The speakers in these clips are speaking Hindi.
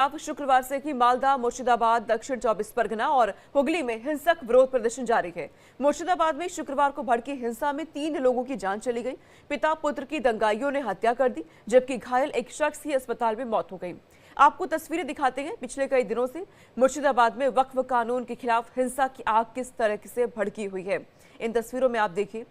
अब शुक्रवार से ही मालदा, मुर्शिदाबाद, दक्षिण 24 परगना और हुगली में हिंसक विरोध प्रदर्शन जारी है। मुर्शिदाबाद में शुक्रवार को भड़की हिंसा में 3 लोगों की जान चली गई। पिता पुत्र की दंगाइयों ने हत्या कर दी, जबकि घायल एक शख्स की अस्पताल में मौत हो गई। आपको तस्वीरें दिखाते हैं। पिछले कई दिनों से मुर्शिदाबाद में वक्फ कानून के खिलाफ हिंसा की आग किस तरह से भड़की हुई है। इन तस्वीरों में आप देखिए,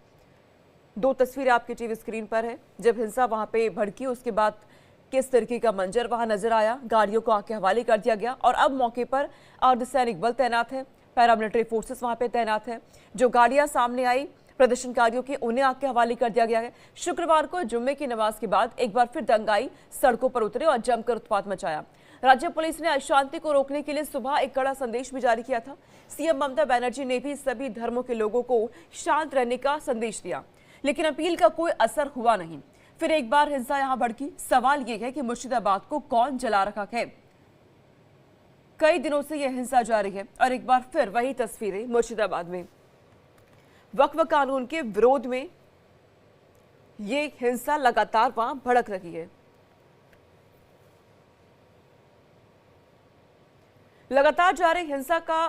2 तस्वीरें आपकी टीवी स्क्रीन पर है। जब हिंसा वहां पे भड़की, उसके बाद किस तरीके का मंजर वहां नजर आया। गाड़ियों को आग के हवाले कर दिया गया और अब मौके पर अर्धसैनिक बल तैनात है, पैरामिलिट्री फोर्सेस वहां पे तैनात है। जो गाड़ियां सामने आई प्रदर्शनकारियों की, उन्हें आग के हवाले कर दिया गया है। शुक्रवार को जुम्मे की नमाज के बाद एक बार फिर दंगाई सड़कों पर उतरे और जमकर उत्पात मचाया। राज्य पुलिस ने अशांति को रोकने के लिए सुबह एक कड़ा संदेश भी जारी किया था। सीएम ममता बनर्जी ने भी सभी धर्मों के लोगों को शांत रहने का संदेश दिया, लेकिन अपील का कोई असर हुआ नहीं। फिर एक बार हिंसा यहां भड़की। सवाल यह है कि मुर्शिदाबाद को कौन जला रखा है। कई दिनों से यह हिंसा जारी है और एक बार फिर वही तस्वीरें मुर्शिदाबाद में। वक्फ कानून के विरोध में ये हिंसा लगातार वहां भड़क रही है। लगातार जारी हिंसा का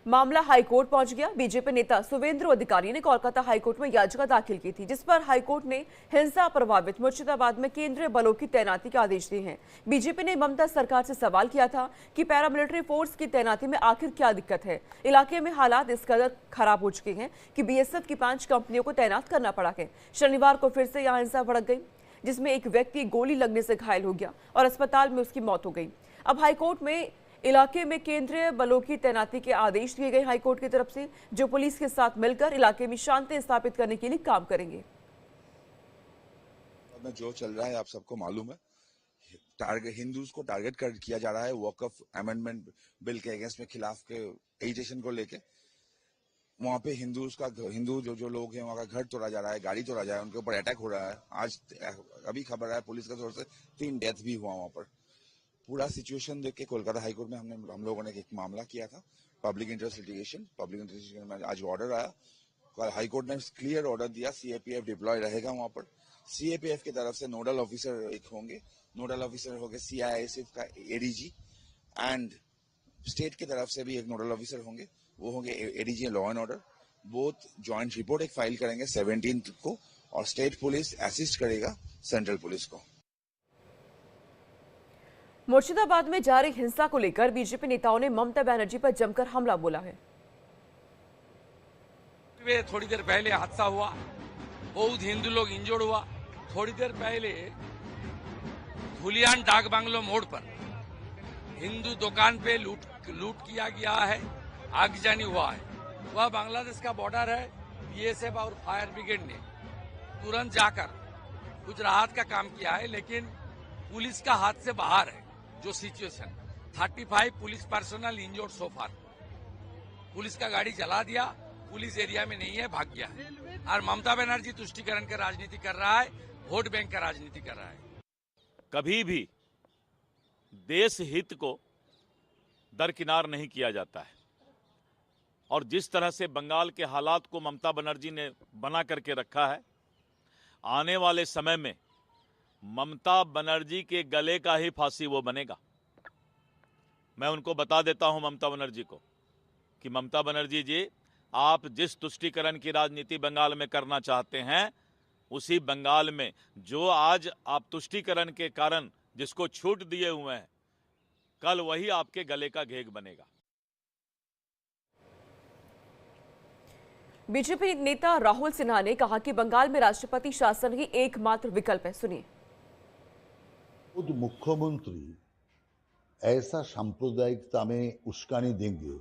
मामला हाईकोर्ट पहुंच गया। बीजेपी नेता सुवेंदु अधिकारी ने कोलकाता हाईकोर्ट में याचिका दाखिल की थी, जिस पर हाईकोर्ट ने हिंसा प्रभावित मुर्शिदाबाद में केंद्रीय बलों की तैनाती के आदेश दिए हैं। बीजेपी ने ममता सरकार से सवाल किया था कि पैरामिलिट्री फोर्स की तैनाती में आखिर क्या दिक्कत है। इलाके में हालात इस कदर खराब हो चुके हैं कि बीएसएफ की 5 कंपनियों को तैनात करना पड़ा है। शनिवार को फिर से यहां हिंसा भड़क गई, जिसमें एक व्यक्ति गोली लगने से घायल हो गया और अस्पताल में उसकी मौत हो गई। अब हाईकोर्ट में इलाके में केंद्रीय बलों की तैनाती के आदेश दिए गए हाईकोर्ट की तरफ से, जो पुलिस के साथ मिलकर इलाके में शांति स्थापित करने के लिए काम करेंगे। जो चल रहा है आप सबको मालूम है। टारगेट हिंदूज को टारगेट कर किया जा रहा है वक्फ अमेंडमेंट बिल के अगेंस्ट में, खिलाफ के एजिटेशन को लेके। वहां पे हिंदू जो लोग हैं वहां का घर तोड़ा जा रहा है, गाड़ी तोड़ा जा रहा है, उनके ऊपर अटैक हो रहा है। आज अभी खबर है पुलिस के तौर से 3 डेथ भी हुआ वहां पर। पूरा सिचुएशन देख के कोलकाता हाईकोर्ट में हम लोगों ने एक मामला किया था, पब्लिक इंटरेस्ट लिटिगेशन में आज ऑर्डर आया। हाईकोर्ट ने क्लियर ऑर्डर दिया, सीएपीएफ डिप्लॉय रहेगा वहां पर। सीएपीएफ की तरफ से नोडल ऑफिसर एक होंगे, नोडल ऑफिसर होंगे सीआईएसएफ का एडीजी, एंड स्टेट की तरफ से भी एक नोडल ऑफिसर होंगे, वो होंगे ADG law and order. Both joint report एक फाइल करेंगे 17 को, और स्टेट पुलिस असिस्ट करेगा सेंट्रल पुलिस को। मुर्शिदाबाद में जारी हिंसा को लेकर बीजेपी नेताओं ने ममता बनर्जी पर जमकर हमला बोला है। थोड़ी देर पहले हादसा हुआ, बहुत हिंदू लोग इंजर्ड हुआ। थोड़ी देर पहले धुलियान डाक बांग्लो मोड़ पर हिंदू दुकान पे लूट किया गया है, आगजनी हुआ है। वह बांग्लादेश का बॉर्डर है। बीएसएफ और फायर ब्रिगेड ने तुरंत जाकर कुछ राहत का काम किया है, लेकिन पुलिस का हाथ से बाहर है जो situation. 35 police personnel injured so far. Police का गाड़ी जला दिया, पुलिस एरिया में नहीं है, भाग गया है। और ममता बनर्जी तुष्टीकरण का राजनीति कर रहा है, वोट बैंक का राजनीति कर रहा है। कभी भी देश हित को दरकिनार नहीं किया जाता है, और जिस तरह से बंगाल के हालात को ममता बनर्जी ने बना करके रखा है, आने वाले समय में ममता बनर्जी के गले का ही फांसी वो बनेगा। मैं उनको बता देता हूं ममता बनर्जी को कि ममता बनर्जी जी, आप जिस तुष्टीकरण की राजनीति बंगाल में करना चाहते हैं, उसी बंगाल में जो आज आप तुष्टीकरण के कारण जिसको छूट दिए हुए हैं, कल वही आपके गले का घेग बनेगा। बीजेपी नेता राहुल सिन्हा ने कहा कि बंगाल में राष्ट्रपति शासन ही एकमात्र विकल्प है। सुनिए। खुद मुख्यमंत्री ऐसा सांप्रदायिकता में उस्कानी देंगे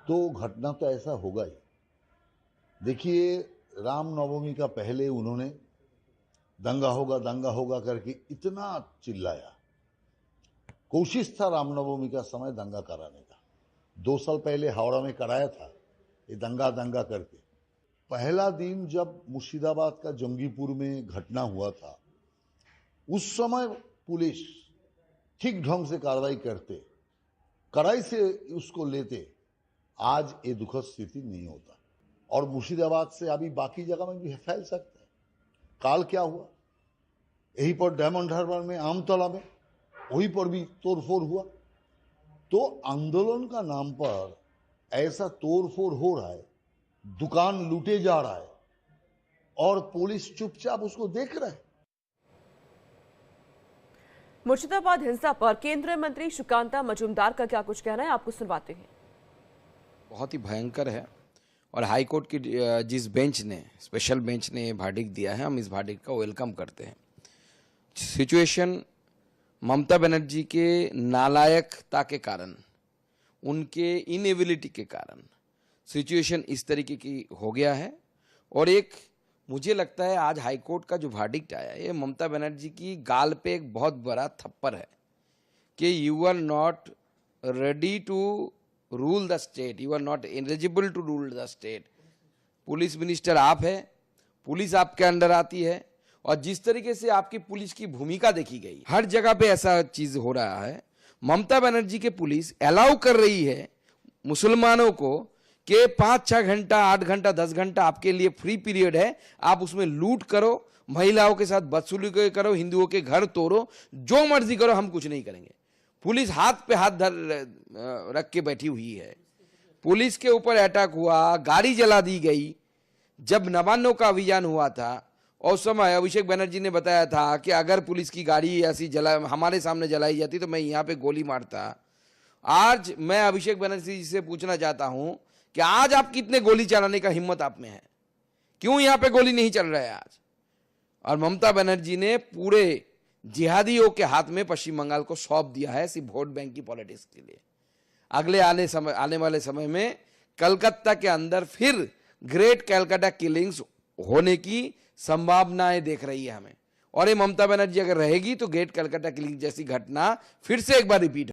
तो घटना तो ऐसा होगा ही। देखिए, रामनवमी का पहले उन्होंने दंगा होगा करके इतना चिल्लाया। कोशिश था रामनवमी का समय दंगा कराने का। 2 साल पहले हावड़ा में कराया था ये दंगा करके। पहला दिन जब मुर्शिदाबाद का जंगीपुर में घटना हुआ था, उस समय पुलिस ठीक ढंग से कार्रवाई करते, कड़ाई से उसको लेते, आज ये दुखद स्थिति नहीं होता। और मुर्शिदाबाद से अभी बाकी जगह में भी फैल सकता है। काल क्या हुआ, यहीं पर डायमंड हार्बर में, आमतला में वहीं पर भी तोड़फोड़ हुआ। तो आंदोलन का नाम पर ऐसा तोड़फोड़ हो रहा है, दुकान लूटे जा रहा है और पुलिस चुपचाप उसको देख रहा है। मुर्शिदाबाद हिंसा पर केंद्रीय मंत्री सुकांता मजूमदार का क्या कुछ कहना है, आपको सुनवाते हैं। बहुत ही भयंकर है और हाई कोर्ट की जिस बेंच ने, स्पेशल बेंच ने ये वर्डिक्ट दिया है, हम इस वर्डिक्ट का वेलकम करते हैं। सिचुएशन ममता बनर्जी के नालायकता के कारण, उनके इनएबिलिटी के कारण सिचुएशन इस तरीके की हो गया है। और एक मुझे लगता है आज हाई कोर्ट का जो वर्डिक्ट आया है, ये ममता बनर्जी की गाल पे एक बहुत बड़ा थप्पड़ है कि you are not ready to rule the state, you are not eligible to rule the state. Police minister आप है, पुलिस आपके अंडर आती है और जिस तरीके से आपकी पुलिस की भूमिका देखी गई, हर जगह पे ऐसा चीज हो रहा है। ममता बनर्जी के पुलिस अलाउ कर रही है मुसलमानों को कि 5-6 घंटा, 8 घंटा, 10 घंटा आपके लिए फ्री पीरियड है, आप उसमें लूट करो, महिलाओं के साथ बदसलूकी करो, हिंदुओं के घर तोड़ो, जो मर्जी करो, हम कुछ नहीं करेंगे। पुलिस हाथ पे हाथ रख के बैठी हुई है। पुलिस के ऊपर अटैक हुआ, गाड़ी जला दी गई। जब नवान्नों का अभियान हुआ था उस समय अभिषेक बनर्जी ने बताया था कि अगर पुलिस की गाड़ी ऐसी हमारे सामने जलाई जाती तो मैं यहाँ पे गोली मारता। आज मैं अभिषेक बनर्जी जी से पूछना चाहता हूं कि आज आप कितने गोली चलाने का हिम्मत आप में है, क्यों यहाँ पे गोली नहीं चल रहा है आज? और ममता बनर्जी ने पूरे जिहादियों के हाथ में पश्चिम बंगाल को सौंप दिया है सिर्फ वोट बैंक की पॉलिटिक्स के लिए। अगले आने वाले समय में कलकत्ता के अंदर फिर ग्रेट कलकत्ता किलिंग्स होने की संभावनाएं देख रही है हमें। और ये ममता बनर्जी अगर रहेगी तो ग्रेट कलकत्ता किलिंग जैसी घटना फिर से एक बार रिपीट